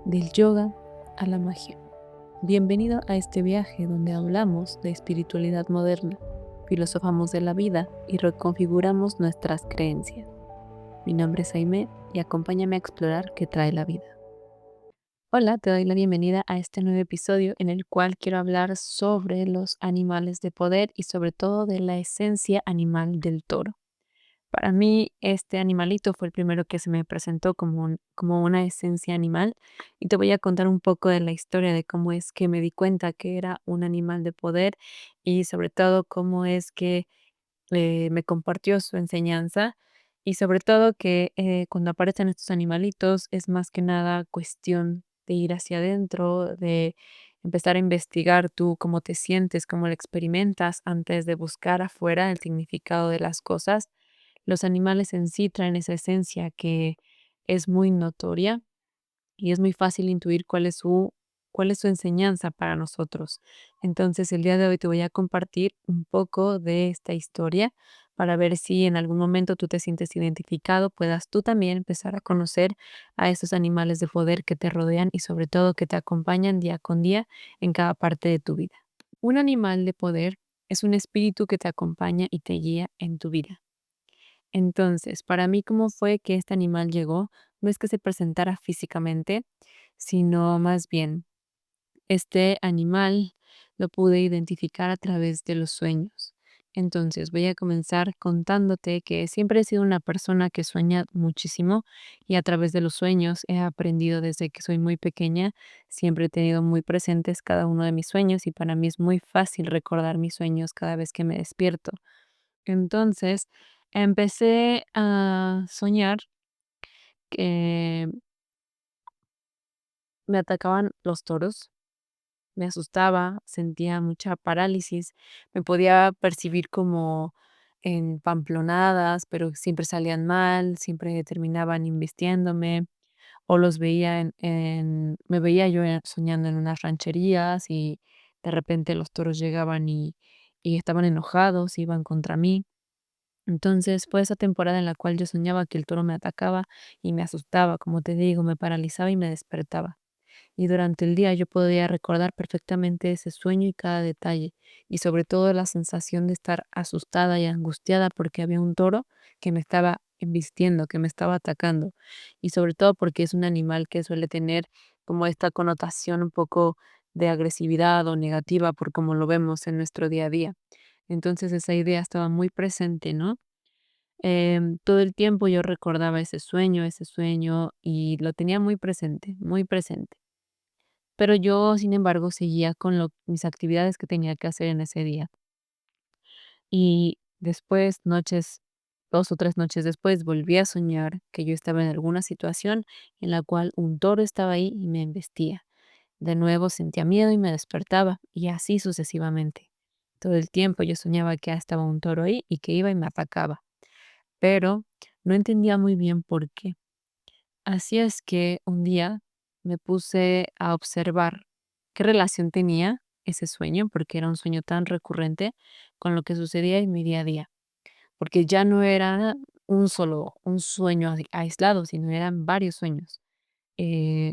Del yoga a la magia. Bienvenido a este viaje donde hablamos de espiritualidad moderna, filosofamos de la vida y reconfiguramos nuestras creencias. Mi nombre es Aimé y acompáñame a explorar qué trae la vida. Hola, te doy la bienvenida a este nuevo episodio en el cual quiero hablar sobre los animales de poder y sobre todo de la esencia animal del toro. Para mí, este animalito fue el primero que se me presentó como una esencia animal y te voy a contar un poco de la historia de cómo es que me di cuenta que era un animal de poder y sobre todo cómo es que me compartió su enseñanza y sobre todo que cuando aparecen estos animalitos es más que nada cuestión de ir hacia adentro, de empezar a investigar tú cómo te sientes, cómo lo experimentas antes de buscar afuera el significado de las cosas. Los animales en sí traen esa esencia que es muy notoria y es muy fácil intuir cuál es su enseñanza para nosotros. Entonces, el día de hoy te voy a compartir un poco de esta historia para ver si en algún momento tú te sientes identificado, puedas tú también empezar a conocer a esos animales de poder que te rodean y sobre todo que te acompañan día con día en cada parte de tu vida. Un animal de poder es un espíritu que te acompaña y te guía en tu vida. Entonces, para mí, ¿cómo fue que este animal llegó? No es que se presentara físicamente, sino más bien, este animal lo pude identificar a través de los sueños. Entonces, voy a comenzar contándote que siempre he sido una persona que sueña muchísimo y a través de los sueños he aprendido desde que soy muy pequeña, siempre he tenido muy presentes cada uno de mis sueños y para mí es muy fácil recordar mis sueños cada vez que me despierto. Entonces, empecé a soñar que me atacaban los toros, me asustaba, sentía mucha parálisis, me podía percibir como en pamplonadas, pero siempre salían mal, siempre terminaban invistiéndome, o los veía me veía yo soñando en unas rancherías y de repente los toros llegaban y estaban enojados, iban contra mí. Entonces, fue esa temporada en la cual yo soñaba que el toro me atacaba y me asustaba, como te digo, me paralizaba y me despertaba. Y durante el día yo podía recordar perfectamente ese sueño y cada detalle, y sobre todo la sensación de estar asustada y angustiada porque había un toro que me estaba embistiendo, que me estaba atacando, y sobre todo porque es un animal que suele tener como esta connotación un poco de agresividad o negativa por como lo vemos en nuestro día a día. Entonces esa idea estaba muy presente, ¿no? Todo el tiempo yo recordaba ese sueño y lo tenía muy presente, muy presente. Pero yo, sin embargo, seguía con mis actividades que tenía que hacer en ese día. Y después, 2 o 3 noches después, volví a soñar que yo estaba en alguna situación en la cual un toro estaba ahí y me embestía. De nuevo sentía miedo y me despertaba, y así sucesivamente. Todo el tiempo yo soñaba que estaba un toro ahí y que iba y me atacaba, pero no entendía muy bien por qué. Así es que un día me puse a observar qué relación tenía ese sueño, porque era un sueño tan recurrente, con lo que sucedía en mi día a día, porque ya no era un sueño aislado, sino eran varios sueños. Eh,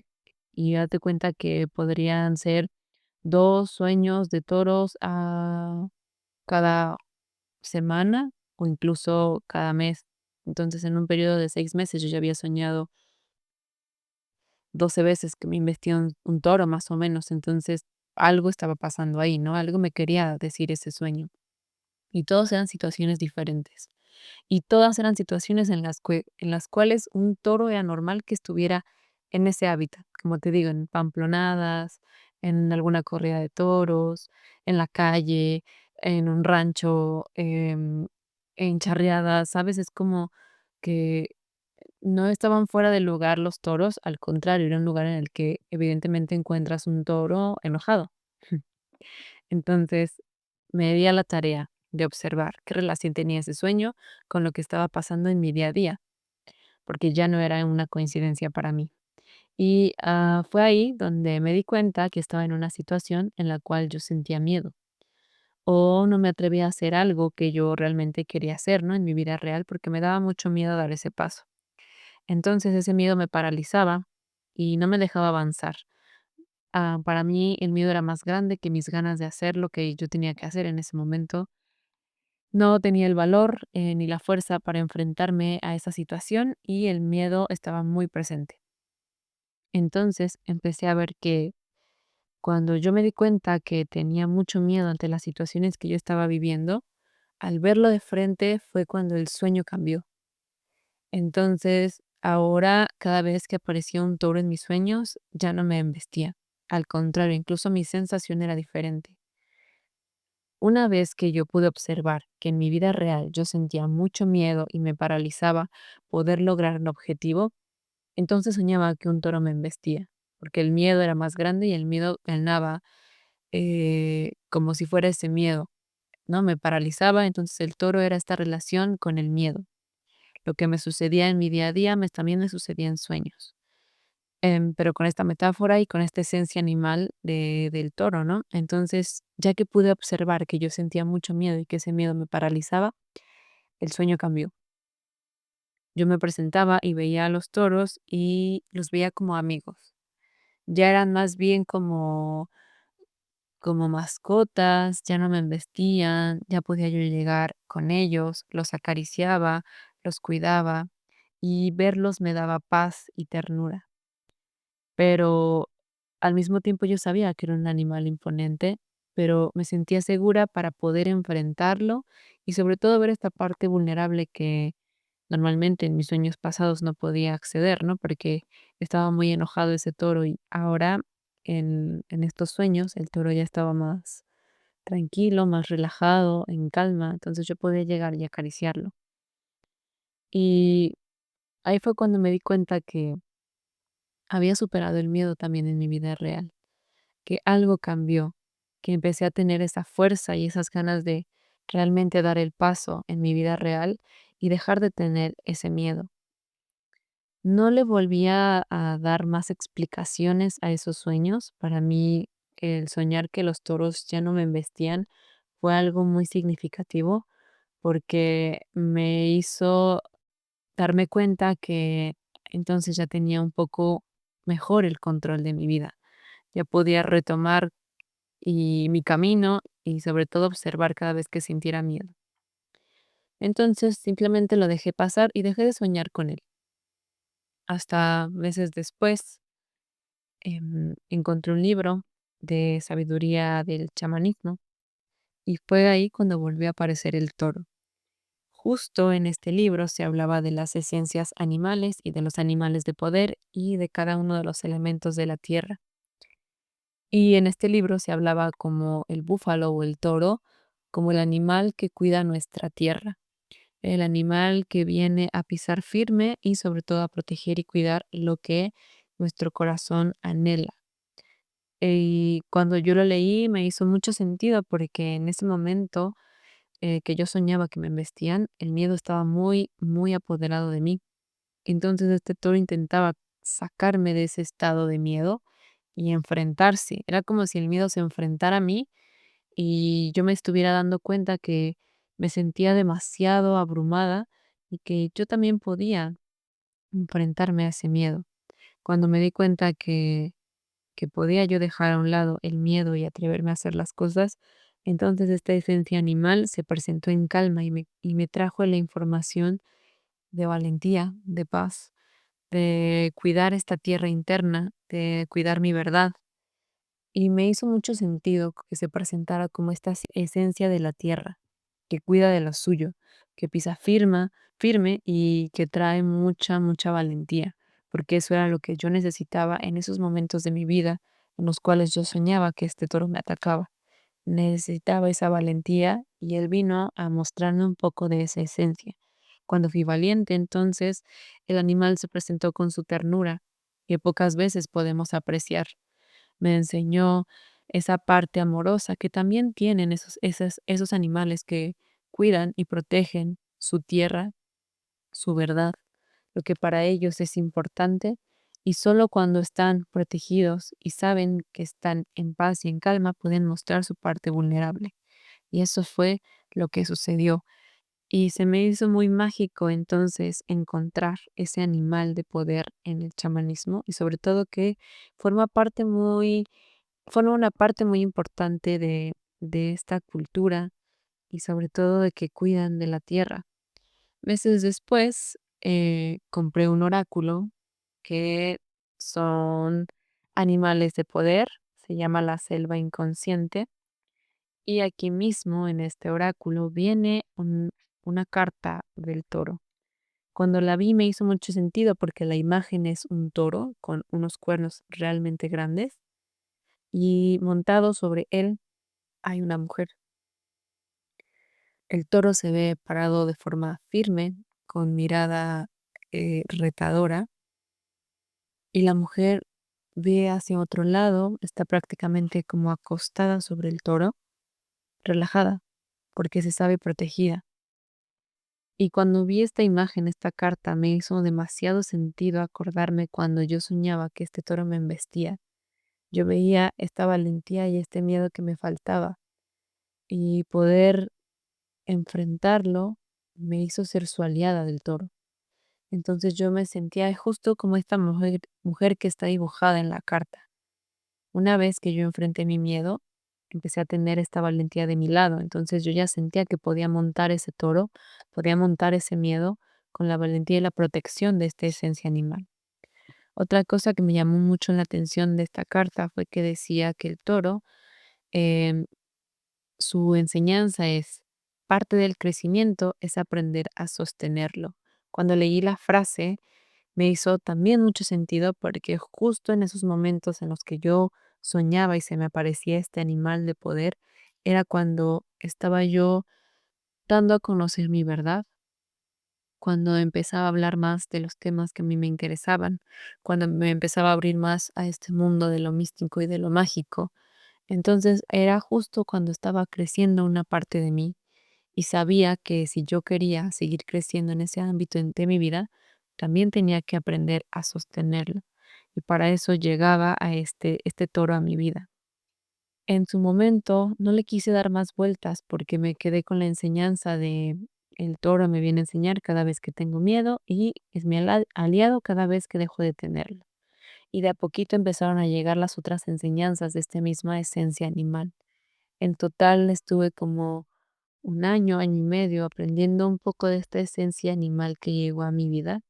y date cuenta que podrían ser 2 sueños de toros a cada semana o incluso cada mes. Entonces, en un periodo de 6 meses yo ya había soñado 12 veces que me investió un toro, más o menos. Entonces, algo estaba pasando ahí, ¿no? Algo me quería decir ese sueño. Y todos eran situaciones diferentes. Y todas eran situaciones en las cuales un toro era normal que estuviera en ese hábitat, como te digo, en pamplonadas, en alguna corrida de toros, en la calle, en un rancho, en charreadas, ¿sabes? Es como que no estaban fuera del lugar los toros, al contrario, era un lugar en el que evidentemente encuentras un toro enojado. Entonces, me di a la tarea de observar qué relación tenía ese sueño con lo que estaba pasando en mi día a día, porque ya no era una coincidencia para mí. Y fue ahí donde me di cuenta que estaba en una situación en la cual yo sentía miedo o no me atrevía a hacer algo que yo realmente quería hacer, ¿no? En mi vida real, porque me daba mucho miedo dar ese paso. Entonces ese miedo me paralizaba y no me dejaba avanzar. Para mí el miedo era más grande que mis ganas de hacer lo que yo tenía que hacer en ese momento. No tenía el valor, ni la fuerza para enfrentarme a esa situación y el miedo estaba muy presente. Entonces empecé a ver que cuando yo me di cuenta que tenía mucho miedo ante las situaciones que yo estaba viviendo, al verlo de frente fue cuando el sueño cambió. Entonces, ahora cada vez que aparecía un toro en mis sueños, ya no me embestía. Al contrario, incluso mi sensación era diferente. Una vez que yo pude observar que en mi vida real yo sentía mucho miedo y me paralizaba poder lograr un objetivo, entonces soñaba que un toro me embestía, porque el miedo era más grande y el miedo ganaba, como si fuera ese miedo, ¿no? Me paralizaba, entonces el toro era esta relación con el miedo. Lo que me sucedía en mi día a día también me sucedía en sueños. Pero con esta metáfora y con esta esencia animal del toro, ¿no? Entonces, ya que pude observar que yo sentía mucho miedo y que ese miedo me paralizaba, el sueño cambió. Yo me presentaba y veía a los toros y los veía como amigos. Ya eran más bien como mascotas, ya no me embestían, ya podía yo llegar con ellos, los acariciaba, los cuidaba y verlos me daba paz y ternura. Pero al mismo tiempo yo sabía que era un animal imponente, pero me sentía segura para poder enfrentarlo y sobre todo ver esta parte vulnerable que normalmente en mis sueños pasados no podía acceder, ¿no? Porque estaba muy enojado ese toro y ahora en estos sueños el toro ya estaba más tranquilo, más relajado, en calma, entonces yo podía llegar y acariciarlo. Y ahí fue cuando me di cuenta que había superado el miedo también en mi vida real, que algo cambió, que empecé a tener esa fuerza y esas ganas de realmente dar el paso en mi vida real y dejar de tener ese miedo. No le volvía a dar más explicaciones a esos sueños. Para mí, el soñar que los toros ya no me embestían fue algo muy significativo porque me hizo darme cuenta que entonces ya tenía un poco mejor el control de mi vida. Ya podía retomar mi camino y sobre todo observar cada vez que sintiera miedo. Entonces simplemente lo dejé pasar y dejé de soñar con él. Hasta meses después encontré un libro de sabiduría del chamanismo y fue ahí cuando volvió a aparecer el toro. Justo en este libro se hablaba de las esencias animales y de los animales de poder y de cada uno de los elementos de la tierra. Y en este libro se hablaba como el búfalo o el toro, como el animal que cuida nuestra tierra, el animal que viene a pisar firme y sobre todo a proteger y cuidar lo que nuestro corazón anhela. Y cuando yo lo leí me hizo mucho sentido porque en ese momento que yo soñaba que me embestían, el miedo estaba muy, muy apoderado de mí. Entonces este toro intentaba sacarme de ese estado de miedo y enfrentarse. Era como si el miedo se enfrentara a mí y yo me estuviera dando cuenta que me sentía demasiado abrumada y que yo también podía enfrentarme a ese miedo. Cuando me di cuenta que podía yo dejar a un lado el miedo y atreverme a hacer las cosas, entonces esta esencia animal se presentó en calma y me trajo la información de valentía, de paz, de cuidar esta tierra interna, de cuidar mi verdad. Y me hizo mucho sentido que se presentara como esta esencia de la tierra, que cuida de lo suyo, que pisa firme y que trae mucha, mucha valentía, porque eso era lo que yo necesitaba en esos momentos de mi vida en los cuales yo soñaba que este toro me atacaba. Necesitaba esa valentía y él vino a mostrarme un poco de esa esencia. Cuando fui valiente, entonces el animal se presentó con su ternura, que pocas veces podemos apreciar. Me enseñó esa parte amorosa que también tienen esos animales que cuidan y protegen su tierra, su verdad, lo que para ellos es importante, y solo cuando están protegidos y saben que están en paz y en calma pueden mostrar su parte vulnerable. Y eso fue lo que sucedió. Y se me hizo muy mágico entonces encontrar ese animal de poder en el chamanismo y sobre todo que forma parte muy, forma una parte muy importante de esta cultura y sobre todo de que cuidan de la tierra. Meses después compré un oráculo que son animales de poder, se llama la selva inconsciente y aquí mismo en este oráculo viene una carta del toro. Cuando la vi me hizo mucho sentido porque la imagen es un toro con unos cuernos realmente grandes y montado sobre él hay una mujer. El toro se ve parado de forma firme, con mirada retadora, y la mujer ve hacia otro lado, está prácticamente como acostada sobre el toro, relajada, porque se sabe protegida. Y cuando vi esta imagen, esta carta, me hizo demasiado sentido acordarme cuando yo soñaba que este toro me embestía. Yo veía esta valentía y este miedo que me faltaba y poder enfrentarlo me hizo ser su aliada del toro. Entonces yo me sentía justo como esta mujer que está dibujada en la carta. Una vez que yo enfrenté mi miedo, empecé a tener esta valentía de mi lado. Entonces yo ya sentía que podía montar ese toro, podía montar ese miedo con la valentía y la protección de esta esencia animal. Otra cosa que me llamó mucho la atención de esta carta fue que decía que el toro, em, su enseñanza es, parte del crecimiento es aprender a sostenerlo. Cuando leí la frase, me hizo también mucho sentido porque justo en esos momentos en los que yo soñaba y se me aparecía este animal de poder, era cuando estaba yo dando a conocer mi verdad, cuando empezaba a hablar más de los temas que a mí me interesaban, cuando me empezaba a abrir más a este mundo de lo místico y de lo mágico. Entonces era justo cuando estaba creciendo una parte de mí y sabía que si yo quería seguir creciendo en ese ámbito de mi vida, también tenía que aprender a sostenerlo. Y para eso llegaba a este toro a mi vida. En su momento no le quise dar más vueltas porque me quedé con la enseñanza de el toro me viene a enseñar cada vez que tengo miedo y es mi aliado cada vez que dejo de tenerlo. Y de a poquito empezaron a llegar las otras enseñanzas de esta misma esencia animal. En total estuve como un año, año y medio aprendiendo un poco de esta esencia animal que llegó a mi vida.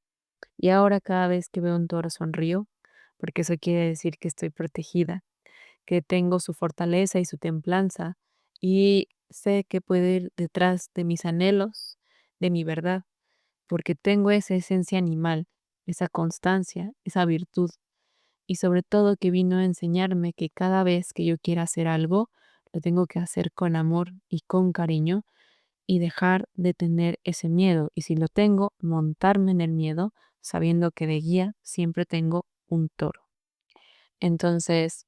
Y ahora cada vez que veo un toro sonrío, porque eso quiere decir que estoy protegida, que tengo su fortaleza y su templanza, y sé que puedo ir detrás de mis anhelos, de mi verdad, porque tengo esa esencia animal, esa constancia, esa virtud, y sobre todo que vino a enseñarme que cada vez que yo quiera hacer algo, lo tengo que hacer con amor y con cariño y dejar de tener ese miedo. Y si lo tengo, montarme en el miedo, sabiendo que de guía siempre tengo un toro. Entonces,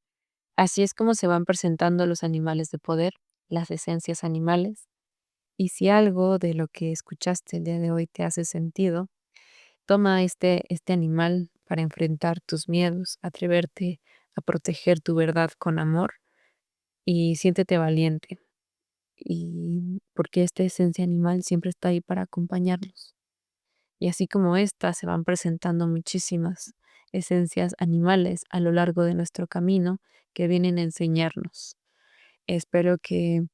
así es como se van presentando los animales de poder, las esencias animales. Y si algo de lo que escuchaste el día de hoy te hace sentido, toma este animal para enfrentar tus miedos, atreverte a proteger tu verdad con amor y siéntete valiente. Y porque esta esencia animal siempre está ahí para acompañarnos. Y así como esta, se van presentando muchísimas esencias animales a lo largo de nuestro camino que vienen a enseñarnos. Espero que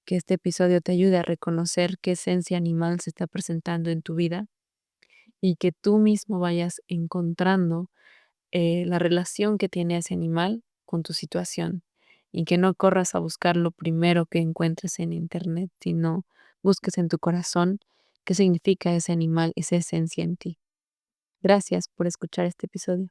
este episodio te ayude a reconocer qué esencia animal se está presentando en tu vida y que tú mismo vayas encontrando la relación que tiene ese animal con tu situación y que no corras a buscar lo primero que encuentres en internet, sino busques en tu corazón qué significa ese animal, esa esencia en ti. Gracias por escuchar este episodio.